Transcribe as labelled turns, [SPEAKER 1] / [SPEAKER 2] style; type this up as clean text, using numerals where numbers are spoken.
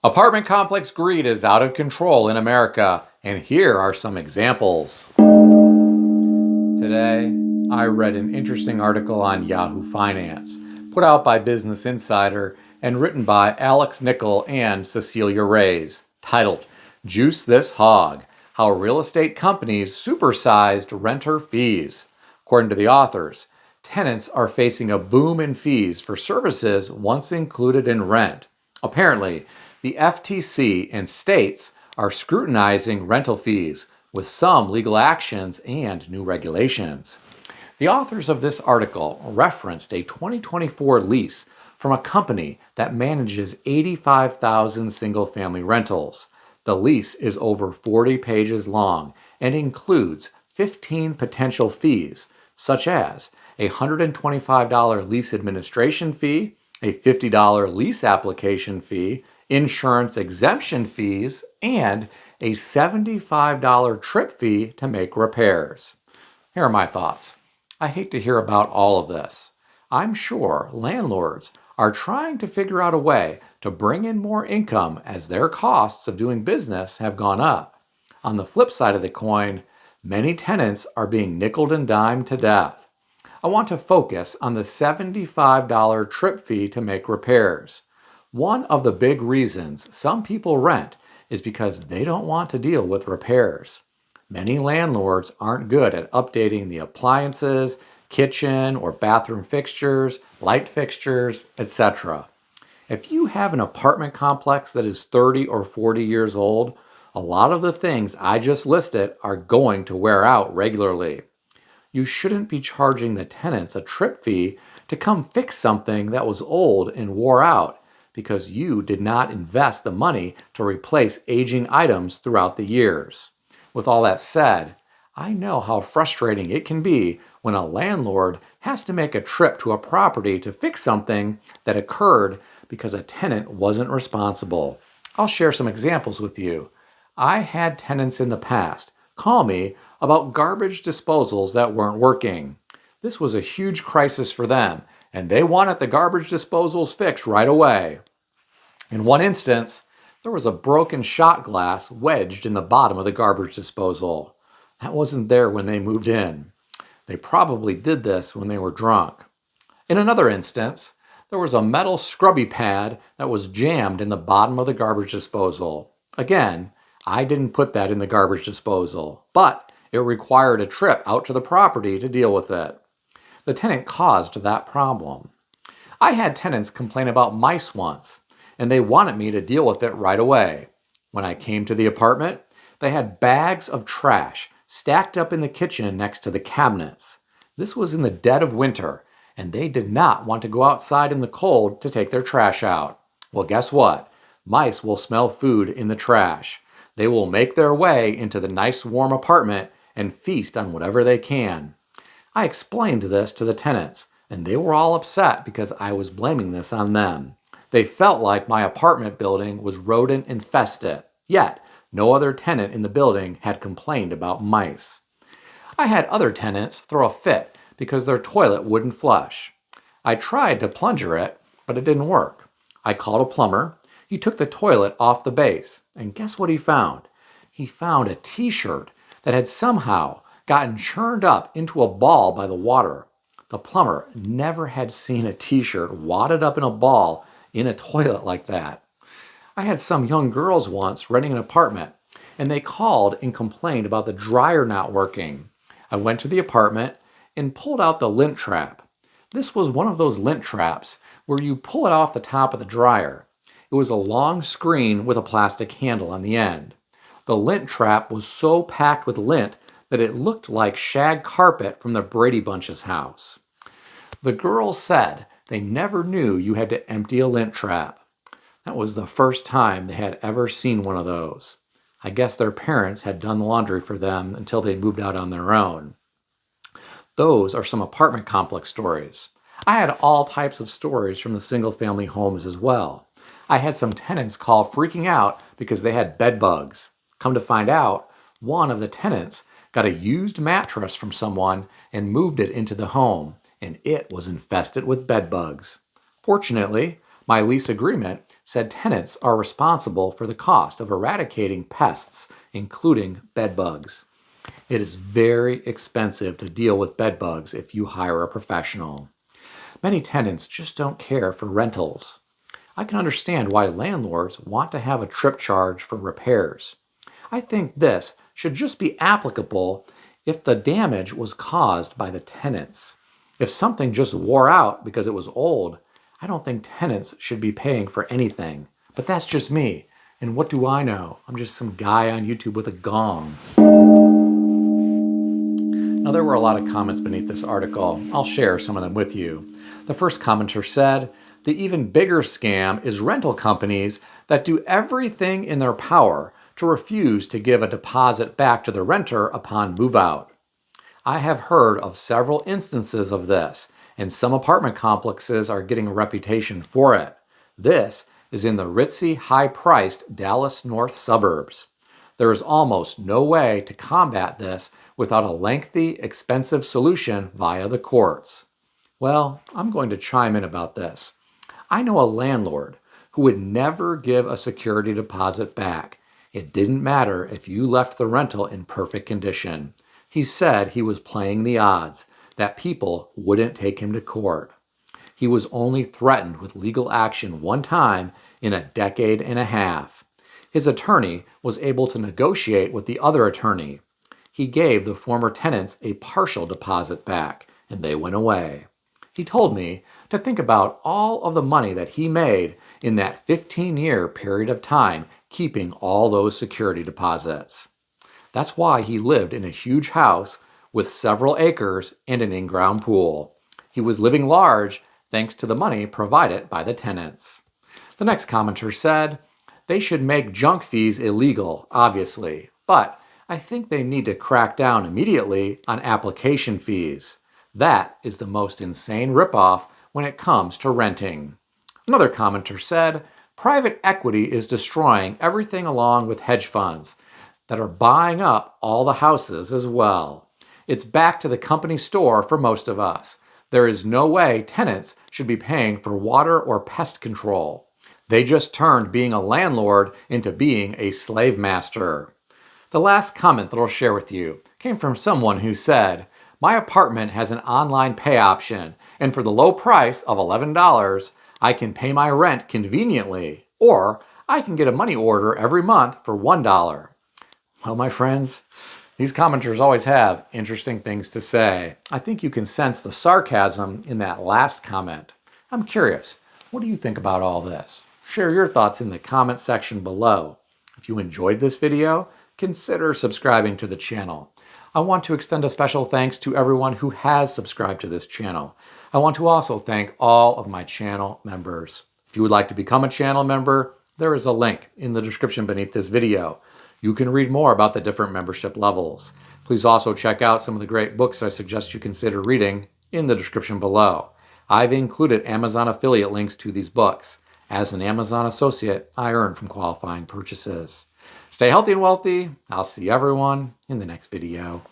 [SPEAKER 1] Apartment complex greed is out of control in America, and here are some examples. Today, I read an interesting article on Yahoo Finance, put out by Business Insider and written by Alex Nickel and Cecilia Reyes, titled Juice This Hog: How Real Estate Companies Supersized Renter Fees. According to the authors, tenants are facing a boom in fees for services once included in rent. Apparently, the FTC and states are scrutinizing rental fees, with some legal actions and new regulations. The authors of this article referenced a 2024 lease from a company that manages 85,000 single-family rentals. The lease is over 40 pages long and includes 15 potential fees, such as a $125 lease administration fee, a $50 lease application fee, insurance exemption fees, and a $75 trip fee to make repairs. Here are my thoughts. I hate to hear about all of this. I'm sure landlords are trying to figure out a way to bring in more income as their costs of doing business have gone up. On the flip side of the coin, many tenants are being nickeled and dimed to death. I want to focus on the $75 trip fee to make repairs. One of the big reasons some people rent is because they don't want to deal with repairs. Many landlords aren't good at updating the appliances, kitchen or bathroom fixtures, light fixtures, etc. If you have an apartment complex that is 30 or 40 years old, a lot of the things I just listed are going to wear out regularly. You shouldn't be charging the tenants a trip fee to come fix something that was old and wore out, because you did not invest the money to replace aging items throughout the years. With all that said, I know how frustrating it can be when a landlord has to make a trip to a property to fix something that occurred because a tenant wasn't responsible. I'll share some examples with you. I had tenants in the past call me about garbage disposals that weren't working. This was a huge crisis for them, and they wanted the garbage disposals fixed right away. In one instance, there was a broken shot glass wedged in the bottom of the garbage disposal. That wasn't there when they moved in. They probably did this when they were drunk. In another instance, there was a metal scrubby pad that was jammed in the bottom of the garbage disposal. Again, I didn't put that in the garbage disposal, but it required a trip out to the property to deal with it. The tenant caused that problem. I had tenants complain about mice once, and they wanted me to deal with it right away. When I came to the apartment, they had bags of trash stacked up in the kitchen next to the cabinets. This was in the dead of winter, and they did not want to go outside in the cold to take their trash out. Well, guess what? Mice will smell food in the trash. They will make their way into the nice warm apartment and feast on whatever they can. I explained this to the tenants, and they were all upset because I was blaming this on them. They felt like my apartment building was rodent infested, yet no other tenant in the building had complained about mice. I had other tenants throw a fit because their toilet wouldn't flush. I tried to plunger it, but it didn't work. I called a plumber. He took the toilet off the base, and guess what he found? He found a t-shirt that had somehow gotten churned up into a ball by the water. The plumber never had seen a t-shirt wadded up in a ball in a toilet like that. I had some young girls once renting an apartment, and they called and complained about the dryer not working. I went to the apartment and pulled out the lint trap. This was one of those lint traps where you pull it off the top of the dryer. It was a long screen with a plastic handle on the end. The lint trap was so packed with lint that it looked like shag carpet from the Brady Bunch's house. The girls said they never knew you had to empty a lint trap. That was the first time they had ever seen one of those. I guess their parents had done the laundry for them until they moved out on their own. Those are some apartment complex stories. I had all types of stories from the single-family homes as well. I had some tenants call freaking out because they had bed bugs. Come to find out, one of the tenants got a used mattress from someone and moved it into the home, and it was infested with bed bugs. Fortunately, My lease agreement said tenants are responsible for the cost of eradicating pests, including bed bugs. It is very expensive to deal with bed bugs if you hire a professional. Many tenants just don't care for rentals. I can understand why landlords want to have a trip charge for repairs. I think this should just be applicable if the damage was caused by the tenants. If something just wore out because it was old, I don't think tenants should be paying for anything. But that's just me. And what do I know? I'm just some guy on YouTube with a gong. Now, there were a lot of comments beneath this article. I'll share some of them with you. The first commenter said, "The even bigger scam is rental companies that do everything in their power to refuse to give a deposit back to the renter upon move out. I have heard of several instances of this, and some apartment complexes are getting a reputation for it. This is in the ritzy, high-priced Dallas North suburbs. There is almost no way to combat this without a lengthy, expensive solution via the courts." Well, I'm going to chime in about this. I know a landlord who would never give a security deposit back. It didn't matter if you left the rental in perfect condition. He said he was playing the odds, that people wouldn't take him to court. He was only threatened with legal action one time in a decade and a half. His attorney was able to negotiate with the other attorney. He gave the former tenants a partial deposit back, and they went away. He told me to think about all of the money that he made in that 15-year period of time keeping all those security deposits. That's why he lived in a huge house with several acres and an in-ground pool. He was living large thanks to the money provided by the tenants. The next commenter said, "They should make junk fees illegal, obviously, but I think they need to crack down immediately on application fees. That is the most insane ripoff when it comes to renting." Another commenter said, "Private equity is destroying everything along with hedge funds that are buying up all the houses as well. It's back to the company store for most of us. There is no way tenants should be paying for water or pest control. They just turned being a landlord into being a slave master." The last comment that I'll share with you came from someone who said, "My apartment has an online pay option, and for the low price of $11, I can pay my rent conveniently, or I can get a money order every month for $1. Well, my friends, these commenters always have interesting things to say. I think you can sense the sarcasm in that last comment. I'm curious, what do you think about all this? Share your thoughts in the comment section below. If you enjoyed this video, consider subscribing to the channel. I want to extend a special thanks to everyone who has subscribed to this channel. I want to also thank all of my channel members. If you would like to become a channel member, there is a link in the description beneath this video. You can read more about the different membership levels. Please also check out some of the great books I suggest you consider reading in the description below. I've included Amazon affiliate links to these books. As an Amazon associate, I earn from qualifying purchases. Stay healthy and wealthy. I'll see everyone in the next video.